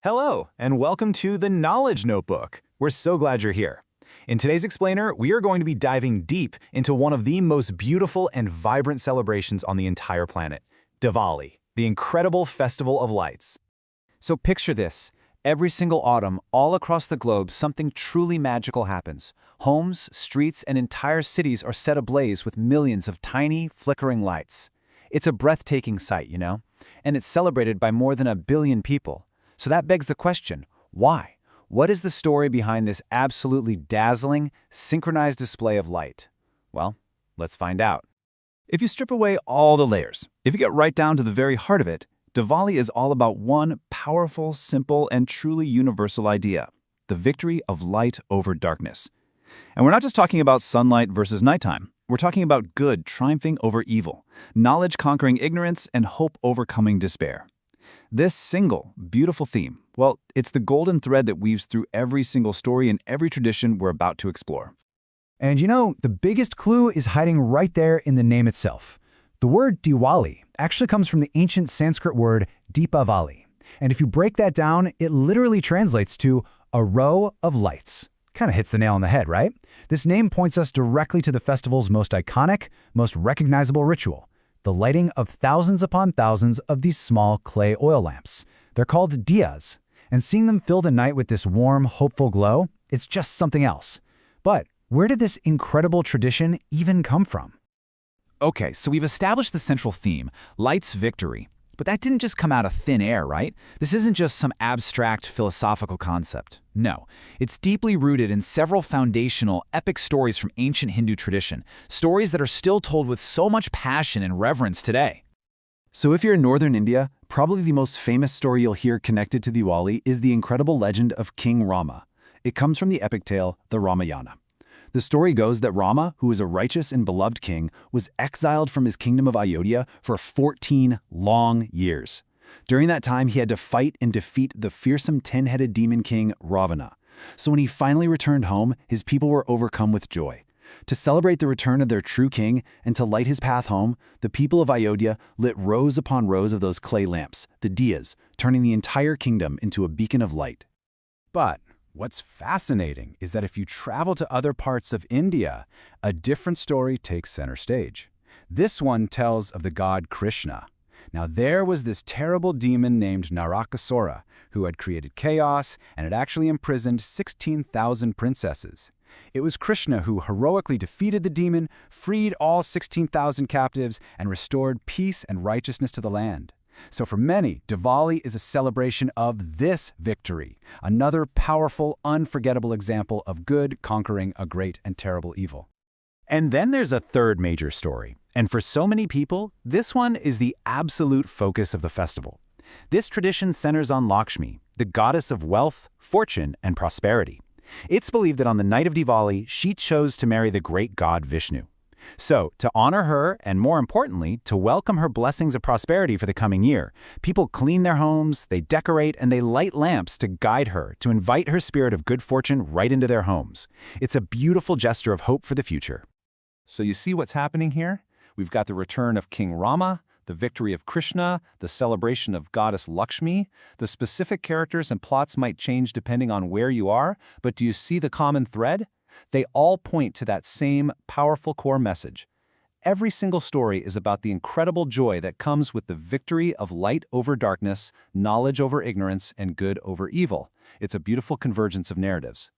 Hello, and welcome to the Knowledge Notebook. We're so glad you're here. In today's explainer, we are going to be diving deep into one of the most beautiful and vibrant celebrations on the entire planet, Diwali, the incredible festival of lights. So picture this. Every single autumn, all across the globe, something truly magical happens. Homes, streets, and entire cities are set ablaze with millions of tiny, flickering lights. It's a breathtaking sight, and it's celebrated by more than 1 billion people. So that begs the question, why? What is the story behind this absolutely dazzling, synchronized display of light? Well, let's find out. If you strip away all the layers, if you get right down to the very heart of it, Diwali is all about one powerful, simple, and truly universal idea: the victory of light over darkness. And we're not just talking about sunlight versus nighttime. We're talking about good triumphing over evil, knowledge conquering ignorance, and hope overcoming despair. This single, beautiful theme, well, it's the golden thread that weaves through every single story and every tradition we're about to explore. And the biggest clue is hiding right there in the name itself. The word Diwali actually comes from the ancient Sanskrit word Deepavali. And if you break that down, it literally translates to a row of lights. Kind of hits the nail on the head, right? This name points us directly to the festival's most iconic, most recognizable ritual: the lighting of thousands upon thousands of these small clay oil lamps. They're called diyas, and seeing them fill the night with this warm, hopeful glow, it's just something else. But where did this incredible tradition even come from? Okay, so we've established the central theme, light's victory. But that didn't just come out of thin air, right? This isn't just some abstract philosophical concept. No, it's deeply rooted in several foundational, epic stories from ancient Hindu tradition, stories that are still told with so much passion and reverence today. So if you're in northern India, probably the most famous story you'll hear connected to Diwali is the incredible legend of King Rama. It comes from the epic tale, the Ramayana. The story goes that Rama, who was a righteous and beloved king, was exiled from his kingdom of Ayodhya for 14 long years. During that time, he had to fight and defeat the fearsome 10-headed demon king Ravana. So when he finally returned home, his people were overcome with joy. To celebrate the return of their true king and to light his path home, the people of Ayodhya lit rows upon rows of those clay lamps, the diyas, turning the entire kingdom into a beacon of light. But what's fascinating is that if you travel to other parts of India, a different story takes center stage. This one tells of the god Krishna. Now, there was this terrible demon named Narakasura who had created chaos and had actually imprisoned 16,000 princesses. It was Krishna who heroically defeated the demon, freed all 16,000 captives, and restored peace and righteousness to the land. So for many, Diwali is a celebration of this victory, another powerful, unforgettable example of good conquering a great and terrible evil. And then there's a third major story, and for so many people, this one is the absolute focus of the festival. This tradition centers on Lakshmi, the goddess of wealth, fortune, and prosperity. It's believed that on the night of Diwali, she chose to marry the great god Vishnu. So, to honor her, and more importantly, to welcome her blessings of prosperity for the coming year, people clean their homes, they decorate, and they light lamps to guide her, to invite her spirit of good fortune right into their homes. It's a beautiful gesture of hope for the future. So you see what's happening here? We've got the return of King Rama, the victory of Krishna, the celebration of goddess Lakshmi. The specific characters and plots might change depending on where you are, but do you see the common thread? They all point to that same powerful core message. Every single story is about the incredible joy that comes with the victory of light over darkness, knowledge over ignorance, and good over evil. It's a beautiful convergence of narratives.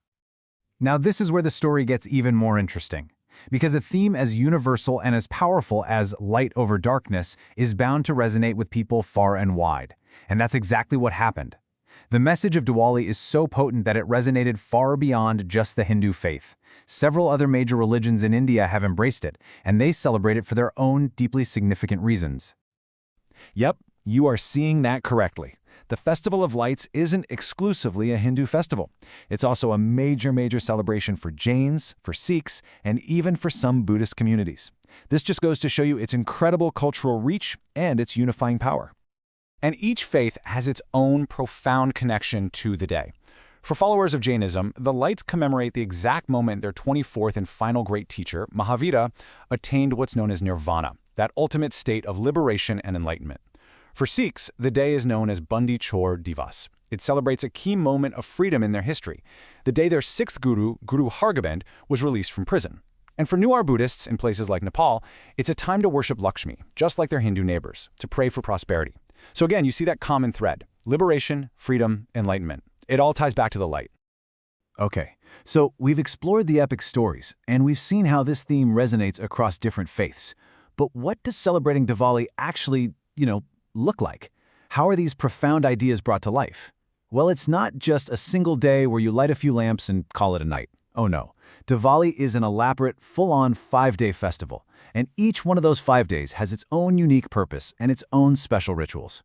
Now, this is where the story gets even more interesting, because a theme as universal and as powerful as light over darkness is bound to resonate with people far and wide. And that's exactly what happened. The message of Diwali is so potent that it resonated far beyond just the Hindu faith. Several other major religions in India have embraced it, and they celebrate it for their own deeply significant reasons. Yep, you are seeing that correctly. The Festival of Lights isn't exclusively a Hindu festival. It's also a major celebration for Jains, for Sikhs, and even for some Buddhist communities. This just goes to show you its incredible cultural reach and its unifying power. And each faith has its own profound connection to the day. For followers of Jainism, the lights commemorate the exact moment their 24th and final great teacher, Mahavira, attained what's known as nirvana, that ultimate state of liberation and enlightenment. For Sikhs, the day is known as Bandi Chor Divas. It celebrates a key moment of freedom in their history, the day their sixth guru, Guru Hargobind, was released from prison. And for Newar Buddhists in places like Nepal, it's a time to worship Lakshmi, just like their Hindu neighbors, to pray for prosperity. So again, you see that common thread: liberation, freedom, enlightenment. It all ties back to the light. Okay, so we've explored the epic stories, and we've seen how this theme resonates across different faiths. But what does celebrating Diwali actually, look like? How are these profound ideas brought to life? Well, it's not just a single day where you light a few lamps and call it a night. Oh no, Diwali is an elaborate, full-on 5-day festival, and each one of those 5 days has its own unique purpose and its own special rituals.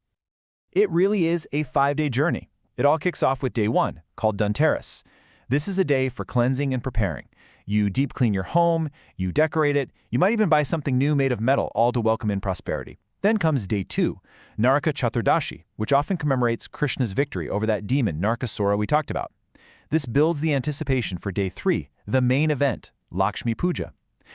It really is a 5-day journey. It all kicks off with day 1, called Dhanteras. This is a day for cleansing and preparing. You deep clean your home, you decorate it, you might even buy something new made of metal, all to welcome in prosperity. Then comes day 2, Naraka Chaturdashi, which often commemorates Krishna's victory over that demon Narkasura we talked about. This builds the anticipation for day 3, the main event, Lakshmi Puja.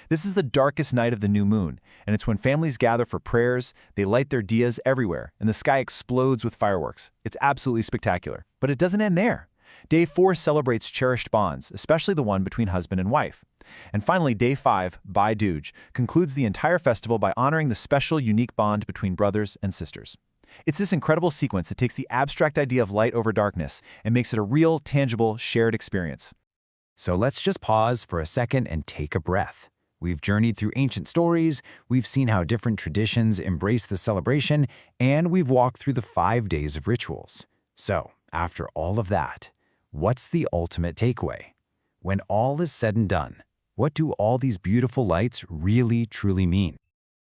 This is the darkest night of the new moon, and it's when families gather for prayers, they light their diyas everywhere, and the sky explodes with fireworks. It's absolutely spectacular. But it doesn't end there. Day 4 celebrates cherished bonds, especially the one between husband and wife. And finally, day 5, Bhai Dooj, concludes the entire festival by honoring the special, unique bond between brothers and sisters. It's this incredible sequence that takes the abstract idea of light over darkness and makes it a real, tangible, shared experience. So let's just pause for a second and take a breath. We've journeyed through ancient stories, we've seen how different traditions embrace the celebration, and we've walked through the 5 days of rituals. So, after all of that, what's the ultimate takeaway? When all is said and done, what do all these beautiful lights really, truly mean?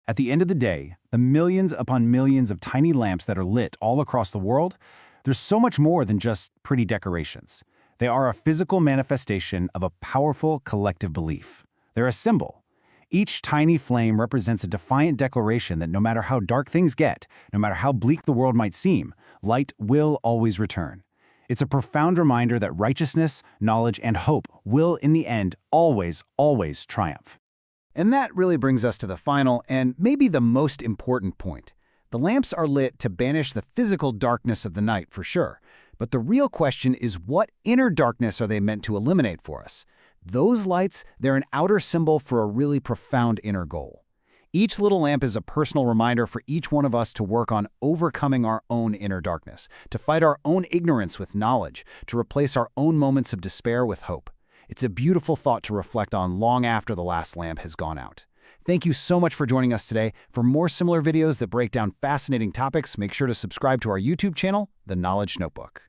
At the end of the day, the millions upon millions of tiny lamps that are lit all across the world, there's so much more than just pretty decorations. They are a physical manifestation of a powerful collective belief. They're a symbol. Each tiny flame represents a defiant declaration that no matter how dark things get, no matter how bleak the world might seem, light will always return. It's a profound reminder that righteousness, knowledge, and hope will, in the end, always, always triumph. And that really brings us to the final and maybe the most important point. The lamps are lit to banish the physical darkness of the night, for sure. But the real question is, what inner darkness are they meant to eliminate for us? Those lights, they're an outer symbol for a really profound inner goal. Each little lamp is a personal reminder for each one of us to work on overcoming our own inner darkness, to fight our own ignorance with knowledge, to replace our own moments of despair with hope. It's a beautiful thought to reflect on long after the last lamp has gone out. Thank you so much for joining us today. For more similar videos that break down fascinating topics, make sure to subscribe to our YouTube channel, The Knowledge Notebook.